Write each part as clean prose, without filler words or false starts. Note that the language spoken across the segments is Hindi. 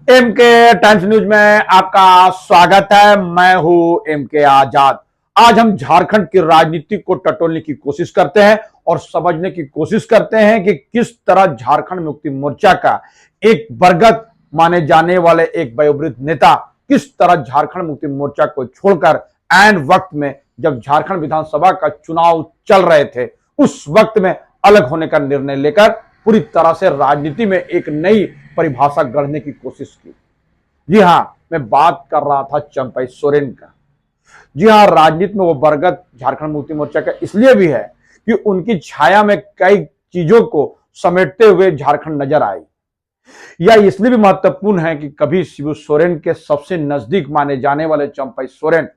एमके टाइम्स न्यूज में आपका स्वागत है। मैं हूं एमके आजाद। आज हम झारखंड की राजनीति को टटोलने की कोशिश करते हैं और समझने की कोशिश करते हैं कि किस तरह झारखंड मुक्ति मोर्चा का एक बरगद माने जाने वाले एक वयोवृद्ध नेता किस तरह झारखंड मुक्ति मोर्चा को छोड़कर ऐन वक्त में, जब झारखंड विधानसभा का चुनाव चल रहे थे, उस वक्त में अलग होने का निर्णय लेकर पूरी तरह से राजनीति में एक नई परिभाषा गढ़ने की कोशिश की। जी हां, मैं बात कर रहा था चंपई सोरेन का। जी हां, राजनीति में वो बरगद झारखंड मुक्ति मोर्चा का इसलिए भी है कि उनकी छाया में कई चीजों को समेटते हुए झारखंड नजर आई। यह इसलिए भी महत्वपूर्ण है कि कभी शिबू सोरेन के सबसे नजदीक माने जाने वाले चंपई सोरेन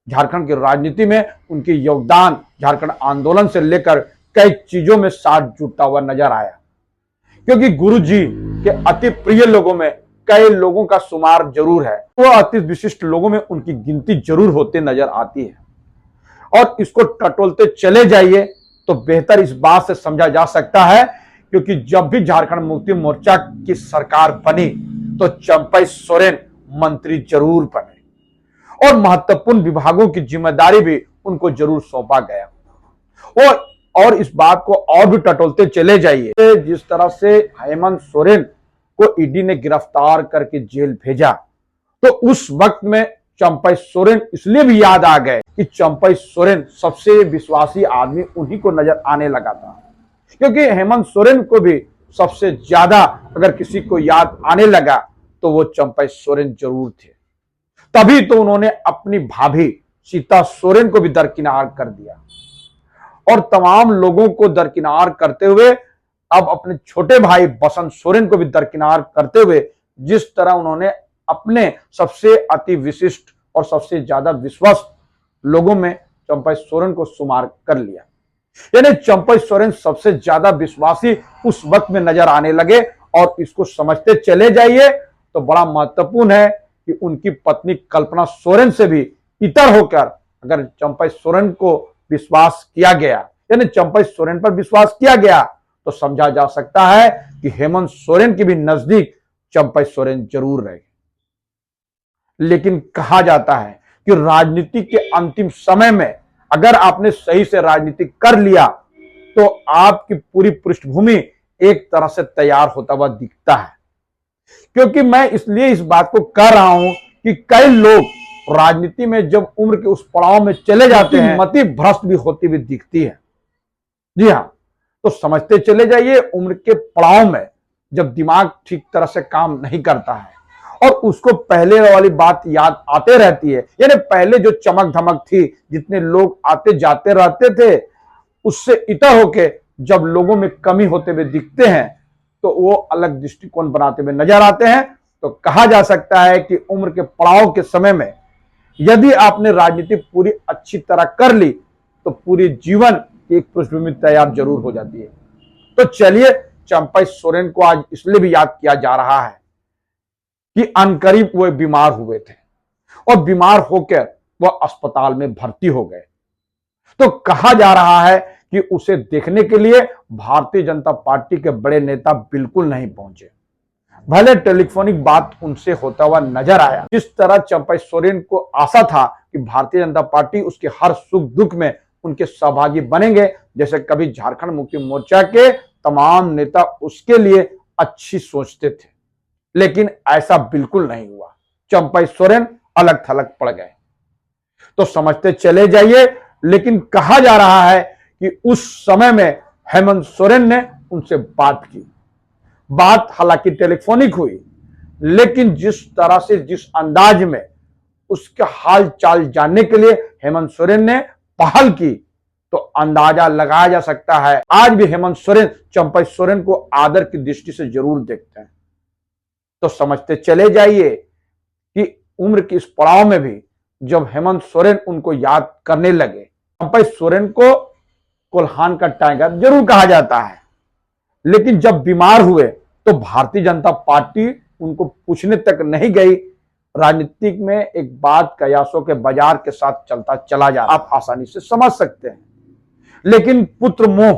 झारखंड की राजनीति में उनके योगदान झारखंड आंदोलन से लेकर कई चीजों में साथ जुटता हुआ नजर आया, क्योंकि गुरु जी के अति प्रिय लोगों में कई लोगों का शुमार जरूर है, वो अति विशिष्ट लोगों में उनकी गिनती जरूर होते नजर आती है। और इसको टटोलते चले जाइए तो बेहतर इस बात से समझा जा सकता है, क्योंकि जब भी झारखंड मुक्ति मोर्चा की सरकार बनी तो चंपई सोरेन मंत्री जरूर बने और महत्वपूर्ण विभागों की जिम्मेदारी भी उनको जरूर सौंपा गया। और इस बात को और भी टटोलते चले जाइए, जिस तरह से हेमंत सोरेन को ईडी ने गिरफ्तार करके जेल भेजा, तो उस वक्त में चंपई सोरेन इसलिए भी याद आ गए कि चंपई सोरेन सबसे विश्वासी आदमी उन्हीं को नजर आने लगा था, क्योंकि हेमंत सोरेन को भी सबसे ज्यादा अगर किसी को याद आने लगा तो वो चंपई सोरेन जरूर थे। तभी तो उन्होंने अपनी भाभी सीता सोरेन को भी दरकिनार कर दिया और तमाम लोगों को दरकिनार करते हुए अब अपने छोटे भाई बसंत सोरेन को भी दरकिनार करते हुए जिस तरह उन्होंने अपने सबसे अति विशिष्ट और सबसे ज्यादा विश्वास लोगों में चंपई सोरेन को शुमार कर लिया, यानी चंपई सोरेन सबसे ज्यादा विश्वासी उस वक्त में नजर आने लगे। और इसको समझते चले जाइए तो बड़ा महत्वपूर्ण है कि उनकी पत्नी कल्पना सोरेन से भी इतर होकर अगर चंपई सोरेन को विश्वास किया गया, यानी चंपई सोरेन पर विश्वास किया गया, तो समझा जा सकता है कि हेमंत सोरेन के भी नजदीक चंपई सोरेन जरूर रहे। लेकिन कहा जाता है कि राजनीति के अंतिम समय में अगर आपने सही से राजनीति कर लिया तो आपकी पूरी पृष्ठभूमि एक तरह से तैयार होता हुआ दिखता है। क्योंकि मैं इसलिए इस बात को कह रहा हूं कि कई लोग राजनीति में जब उम्र के उस पड़ाव में चले जाते हैं, मति भ्रष्ट भी होती हुई दिखती है। जी हाँ, तो समझते चले जाइए, उम्र के पड़ाव में जब दिमाग ठीक तरह से काम नहीं करता है और उसको पहले वाली बात याद आते रहती है, यानी पहले जो चमक धमक थी, जितने लोग आते जाते रहते थे, उससे इतर होके जब लोगों में कमी होते हुए दिखते हैं तो वो अलग दृष्टिकोण बनाते हुए नजर आते हैं। तो कहा जा सकता है कि उम्र के पड़ाव के समय में यदि आपने राजनीति पूरी अच्छी तरह कर ली तो पूरी जीवन की एक पृष्ठभूमि तैयार जरूर हो जाती है। तो चलिए, चंपई सोरेन को आज इसलिए भी याद किया जा रहा है कि अनकरीब वो बीमार हुए थे और बीमार होकर वह अस्पताल में भर्ती हो गए। तो कहा जा रहा है कि उसे देखने के लिए भारतीय जनता पार्टी के बड़े नेता बिल्कुल नहीं पहुंचे, भले टेलीफोनिक बात उनसे होता हुआ नजर आया। जिस तरह चंपई सोरेन को आशा था कि भारतीय जनता पार्टी उसके हर सुख दुख में उनके सहभागी बनेंगे, जैसे कभी झारखंड मुक्ति मोर्चा के तमाम नेता उसके लिए अच्छी सोचते थे, लेकिन ऐसा बिल्कुल नहीं हुआ। चंपई सोरेन अलग थलग पड़ गए। तो समझते चले जाइए, लेकिन कहा जा रहा है कि उस समय में हेमंत सोरेन ने उनसे बात की। बात हालांकि टेलीफोनिक हुई, लेकिन जिस तरह से, जिस अंदाज में उसके हाल चाल जानने के लिए हेमंत सोरेन ने पहल की, तो अंदाजा लगाया जा सकता है आज भी हेमंत सोरेन चंपई सोरेन को आदर की दृष्टि से जरूर देखते हैं। तो समझते चले जाइए कि उम्र की इस पड़ाव में भी जब हेमंत सोरेन उनको याद करने लगे, चंपई सोरेन को कोल्हान का टाइगर जरूर कहा जाता है, लेकिन जब बीमार हुए तो भारतीय जनता पार्टी उनको पूछने तक नहीं गई। राजनीतिक में एक बात कयासों के बाजार के साथ चलता चला जा, आप आसानी से समझ सकते हैं। लेकिन पुत्र मोह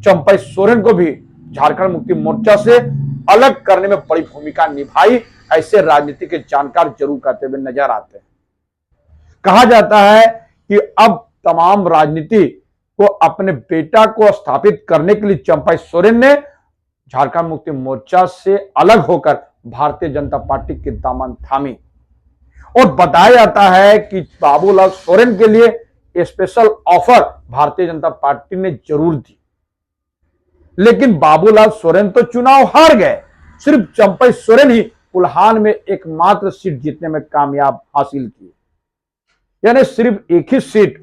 चंपई सोरेन को भी झारखंड मुक्ति मोर्चा से अलग करने में बड़ी भूमिका निभाई ऐसे राजनीति के जानकार जरूर कहते हुए नजर आते हैं। कहा जाता है कि अब तमाम राजनीति को अपने बेटा को स्थापित करने के लिए चंपई सोरेन ने झारखंड मुक्ति मोर्चा से अलग होकर भारतीय जनता पार्टी की दामन थामी। और बताया जाता है कि बाबूलाल सोरेन के लिए special offer Bharatiya Janata party ने जरूर दी, लेकिन बाबूलाल सोरेन तो चुनाव हार गए। सिर्फ चंपई सोरेन ही कुल्हान में एकमात्र सीट जीतने में कामयाब हासिल की, यानी सिर्फ एक ही सीट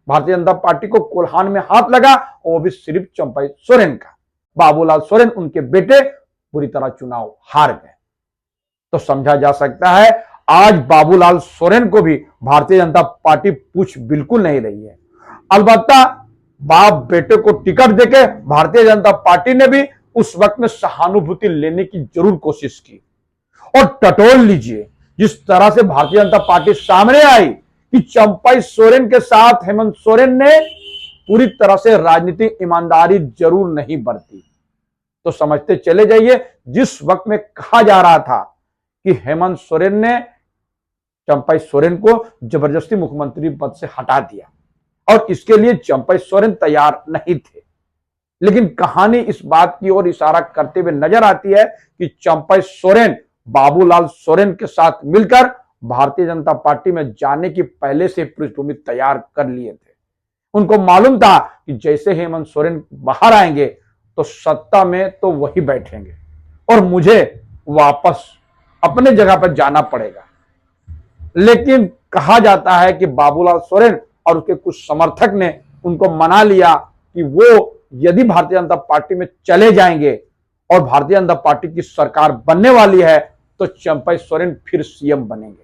भारतीय जनता पार्टी को कोल्हान में हाथ लगा, वो भी सिर्फ चंपई सोरेन का। बाबूलाल सोरेन उनके बेटे पूरी तरह चुनाव हार गए। तो समझा जा सकता है आज बाबूलाल सोरेन को भी भारतीय जनता पार्टी पूछ बिल्कुल नहीं रही है। अलबत्ता बाप बेटे को टिकट देके भारतीय जनता पार्टी ने भी उस वक्त में सहानुभूति लेने की जरूर कोशिश की। और टटोल लीजिए जिस तरह से भारतीय जनता पार्टी सामने आई कि चंपई सोरेन के साथ हेमंत सोरेन ने पूरी तरह से राजनीतिक ईमानदारी जरूर नहीं बरती। तो समझते चले जाइए, जिस वक्त में कहा जा रहा था कि हेमंत सोरेन ने चंपई सोरेन को जबरदस्ती मुख्यमंत्री पद से हटा दिया और इसके लिए चंपई सोरेन तैयार नहीं थे, लेकिन कहानी इस बात की ओर इशारा करते हुए नजर आती है कि चंपई सोरेन बाबूलाल सोरेन के साथ मिलकर भारतीय जनता पार्टी में जाने की पहले से पृष्ठभूमि तैयार कर लिए थे। उनको मालूम था कि जैसे हेमंत सोरेन बाहर आएंगे तो सत्ता में तो वही बैठेंगे और मुझे वापस अपने जगह पर जाना पड़ेगा। लेकिन कहा जाता है कि बाबूलाल सोरेन और उसके कुछ समर्थक ने उनको मना लिया कि वो यदि भारतीय जनता पार्टी में चले जाएंगे और भारतीय जनता पार्टी की सरकार बनने वाली है तो चंपई सोरेन फिर सीएम बनेंगे,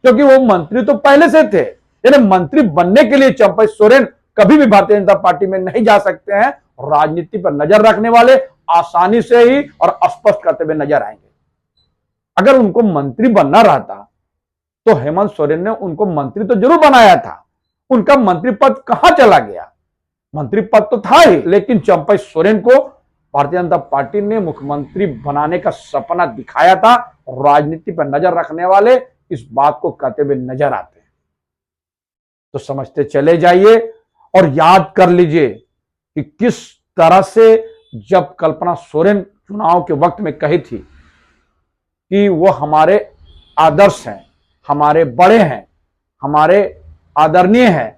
क्योंकि वो मंत्री तो पहले से थे। यानी मंत्री बनने के लिए चंपई सोरेन कभी भी भारतीय जनता पार्टी में नहीं जा सकते हैं। राजनीति पर नजर रखने वाले आसानी से ही और स्पष्ट करते हुए नजर आएंगे। अगर उनको मंत्री बनना रहता तो हेमंत सोरेन ने उनको मंत्री तो जरूर बनाया था, उनका मंत्री पद कहां चला गया? मंत्री पद तो था ही, लेकिन चंपई सोरेन को भारतीय जनता पार्टी ने मुख्यमंत्री बनाने का सपना दिखाया था। राजनीति पर नजर रखने वाले इस बात को कहते हुए नजर आते हैं। तो समझते चले जाइए और याद कर लीजिए कि किस तरह से जब कल्पना सोरेन चुनाव के वक्त में कही थी कि वो हमारे आदर्श हैं, हमारे बड़े हैं, हमारे आदरणीय हैं,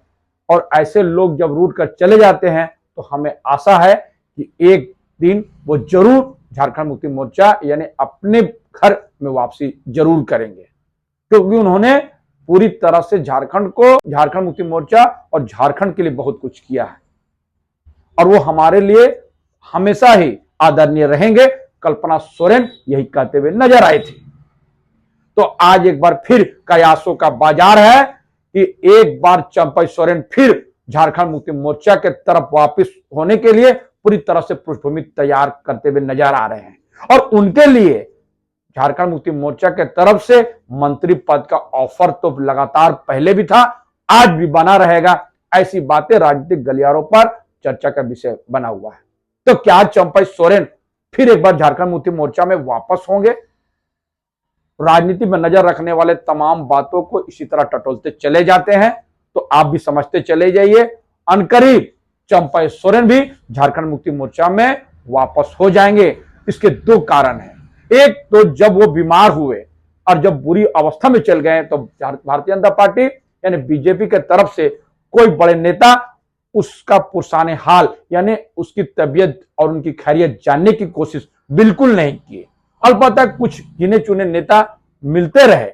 और ऐसे लोग जब रूठ कर चले जाते हैं तो हमें आशा है कि एक दिन वो जरूर झारखंड मुक्ति मोर्चा यानी अपने घर में वापसी जरूर करेंगे, क्योंकि उन्होंने पूरी तरह से झारखंड मुक्ति मोर्चा और झारखंड के लिए बहुत कुछ किया है और वो हमारे लिए हमेशा ही आदरणीय रहेंगे। कल्पना सोरेन यही कहते हुए नजर आए थे। तो आज एक बार फिर कयासों का बाजार है कि एक बार चंपई सोरेन फिर झारखंड मुक्ति मोर्चा के तरफ वापस होने के लिए पूरी तरह से पृष्ठभूमि तैयार करते हुए नजर आ रहे हैं और उनके लिए झारखंड मुक्ति मोर्चा के तरफ से मंत्री पद का ऑफर तो लगातार पहले भी था, आज भी बना रहेगा। ऐसी बातें राजनीतिक गलियारों पर चर्चा का विषय बना हुआ है। तो क्या चंपई सोरेन फिर एक बार झारखंड मुक्ति मोर्चा में वापस होंगे? राजनीति में नजर रखने वाले तमाम बातों को इसी तरह टटोलते चले जाते हैं, तो आप भी समझते चले जाइए अनकरीब चंपई सोरेन भी झारखंड मुक्ति मोर्चा में वापस हो जाएंगे। इसके दो कारण हैं। एक तो जब वो बीमार हुए और जब बुरी अवस्था में चल गए तो भारतीय जनता पार्टी यानी बीजेपी के तरफ से कोई बड़े नेता उसका पुरसाने हाल यानी उसकी तबीयत और उनकी खैरियत जानने की कोशिश बिल्कुल नहीं की। अलबत्ता कुछ गिने चुने नेता मिलते रहे,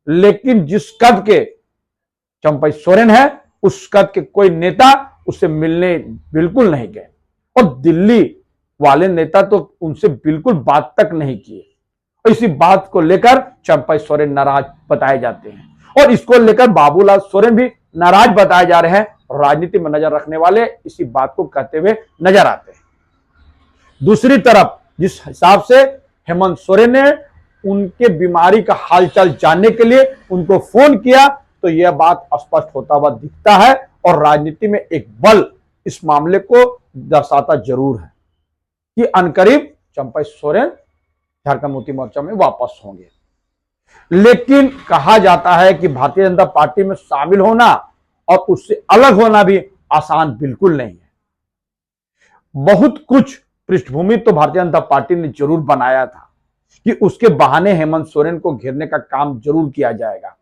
लेकिन जिस कद के चंपई सोरेन है उस कद के कोई नेता उससे मिलने बिल्कुल नहीं गए और दिल्ली वाले नेता तो उनसे बिल्कुल बात तक नहीं किए। और इसी बात को लेकर चंपई सोरेन नाराज बताए जाते हैं और इसको लेकर बाबूलाल सोरेन भी नाराज बताए जा रहे हैं। राजनीति में नजर रखने वाले इसी बात को कहते हुए नजर आते हैं। दूसरी तरफ जिस हिसाब से हेमंत सोरेन ने उनके बीमारी का हालचाल जानने के लिए उनको फोन किया तो यह बात स्पष्ट होता हुआ दिखता है और राजनीति में एक बल इस मामले को दर्शाता जरूर है कि अनकरीब चंपई सोरेन झारखंड मुक्ति मोर्चा में वापस होंगे। लेकिन कहा जाता है कि भारतीय जनता पार्टी में शामिल होना और उससे अलग होना भी आसान बिल्कुल नहीं है। बहुत कुछ पृष्ठभूमि तो भारतीय जनता पार्टी ने जरूर बनाया था कि उसके बहाने हेमंत सोरेन को घेरने का काम जरूर किया जाएगा।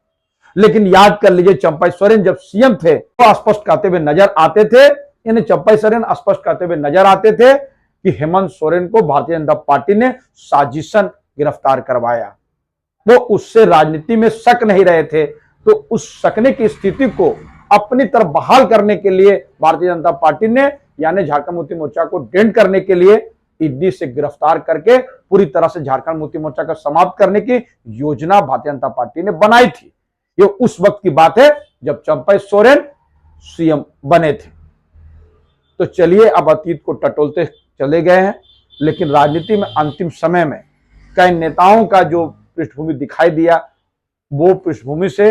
लेकिन याद कर लीजिए, चंपई सोरेन जब सीएम थे तो स्पष्ट कहते हुए नजर आते थे, इन्हें चंपई सोरेन स्पष्ट कहते हुए नजर आते थे कि हेमंत सोरेन को भारतीय जनता पार्टी ने साजिशन गिरफ्तार करवाया। वो उससे राजनीति में शक नहीं रहे थे, तो उस शकने की स्थिति को अपनी तरफ बहाल करने के लिए भारतीय जनता पार्टी ने यानी झारखंड मुक्ति मोर्चा को डेंट करने के लिए ईडी से गिरफ्तार करके पूरी तरह से झारखंड मुक्ति मोर्चा का समाप्त करने की योजना भारतीय जनता पार्टी ने बनाई थी। ये उस वक्त की बात है जब चंपई सोरेन सीएम बने थे। तो चलिए अब अतीत को टटोलते चले गए हैं, लेकिन राजनीति में अंतिम समय में कई नेताओं का जो पृष्ठभूमि दिखाई दिया, वो पृष्ठभूमि से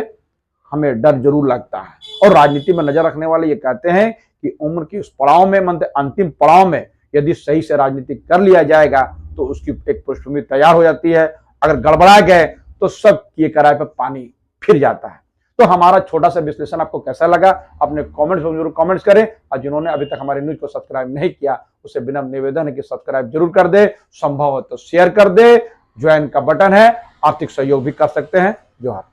हमें डर जरूर लगता है। और राजनीति में नजर रखने वाले ये कहते हैं कि उम्र की उस पड़ाव में, मतलब अंतिम पड़ाव में यदि सही से राजनीति कर लिया जाएगा तो उसकी एक पृष्ठभूमि तैयार हो जाती है। अगर गड़बड़ा गए तो सब किए कराए पर पानी फिर जाता है। तो हमारा छोटा सा विश्लेषण आपको कैसा लगा, अपने कमेंट्स में जरूर कमेंट्स करें। और जिन्होंने अभी तक हमारे न्यूज को सब्सक्राइब नहीं किया, उसे बिना निवेदन है कि सब्सक्राइब जरूर कर दे, संभव हो तो शेयर कर दे, ज्वाइन का बटन है, आर्थिक सहयोग भी कर सकते हैं। जोहार।